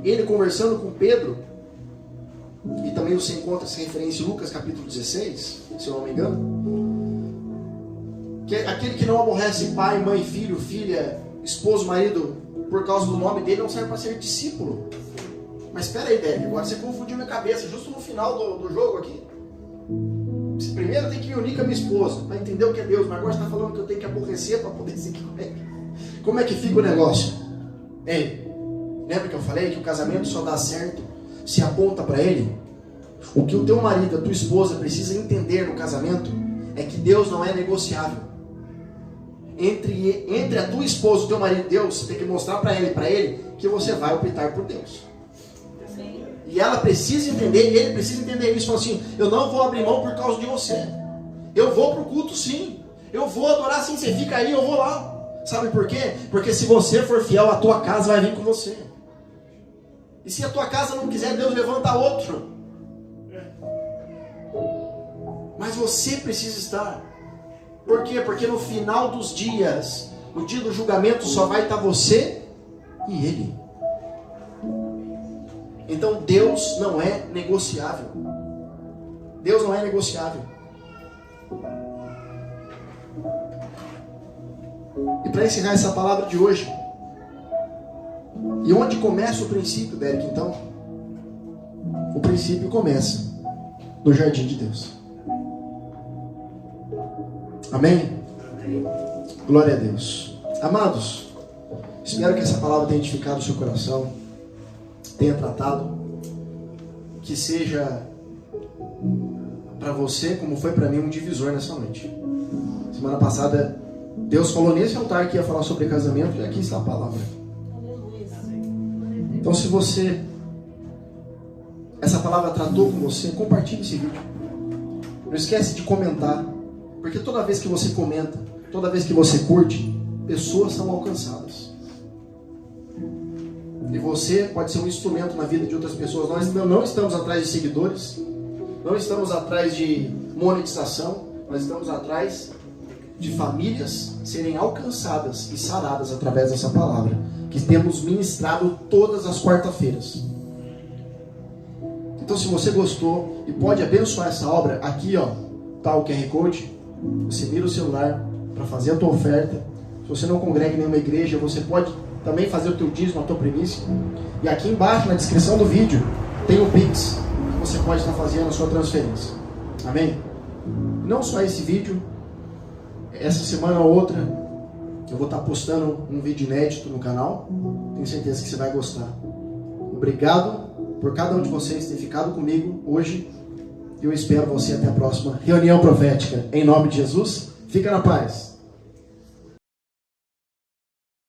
ele conversando com Pedro, e também você encontra essa referência em Lucas capítulo 16, se eu não me engano, que é aquele que não aborrece pai, mãe, filho, filha, esposo, marido, por causa do nome dele, não serve para ser discípulo. Mas espera aí, Derek, agora você confundiu minha cabeça, justo no final do jogo aqui. Primeiro tem que me unir com a minha esposa, para entender o que é Deus, mas agora você está falando que eu tenho que aborrecer para poder seguir como é que fica o negócio? Ei, lembra que eu falei que o casamento só dá certo se aponta para ele? O que o teu marido, a tua esposa precisa entender no casamento é que Deus não é negociável. Entre a tua esposa, o teu marido e Deus, você tem que mostrar para ele que você vai optar por Deus. E ela precisa entender, e ele precisa entender isso. Fala assim: eu não vou abrir mão por causa de você. Eu vou pro culto sim. Eu vou adorar sim. Você fica aí, eu vou lá. Sabe por quê? Porque se você for fiel, a tua casa vai vir com você. E se a tua casa não quiser, Deus levanta outro. Mas você precisa estar. Por quê? Porque no final dos dias, no dia do julgamento, só vai estar você e ele. Então Deus não é negociável. Deus não é negociável. E para encerrar essa palavra de hoje, e onde começa o princípio, Derek, então? O princípio começa no jardim de Deus. Amém? Amém. Glória a Deus. Amados, espero que essa palavra tenha edificado o seu coração, tenha tratado, que seja para você, como foi para mim, um divisor nessa noite. Semana passada, Deus falou nesse altar que ia falar sobre casamento, e aqui está a palavra. Então, se você essa palavra tratou com você, compartilhe esse vídeo. Não esquece de comentar, porque toda vez que você comenta, toda vez que você curte, pessoas são alcançadas. E você pode ser um instrumento na vida de outras pessoas. Nós não estamos atrás de seguidores, não estamos atrás de monetização, nós estamos atrás de famílias serem alcançadas e saradas através dessa palavra, que temos ministrado todas as quarta-feiras. Então, se você gostou e pode abençoar essa obra, aqui ó, tá o QR Code, você mira o celular para fazer a tua oferta. Se você não congrega em nenhuma igreja, você pode também fazer o teu dízimo, a tua primícia. E aqui embaixo, na descrição do vídeo, tem o Pix, que você pode estar fazendo a sua transferência. Amém? Não só esse vídeo, essa semana ou outra, eu vou estar postando um vídeo inédito no canal. Tenho certeza que você vai gostar. Obrigado por cada um de vocês ter ficado comigo hoje. Eu espero você até a próxima reunião profética. Em nome de Jesus, fica na paz.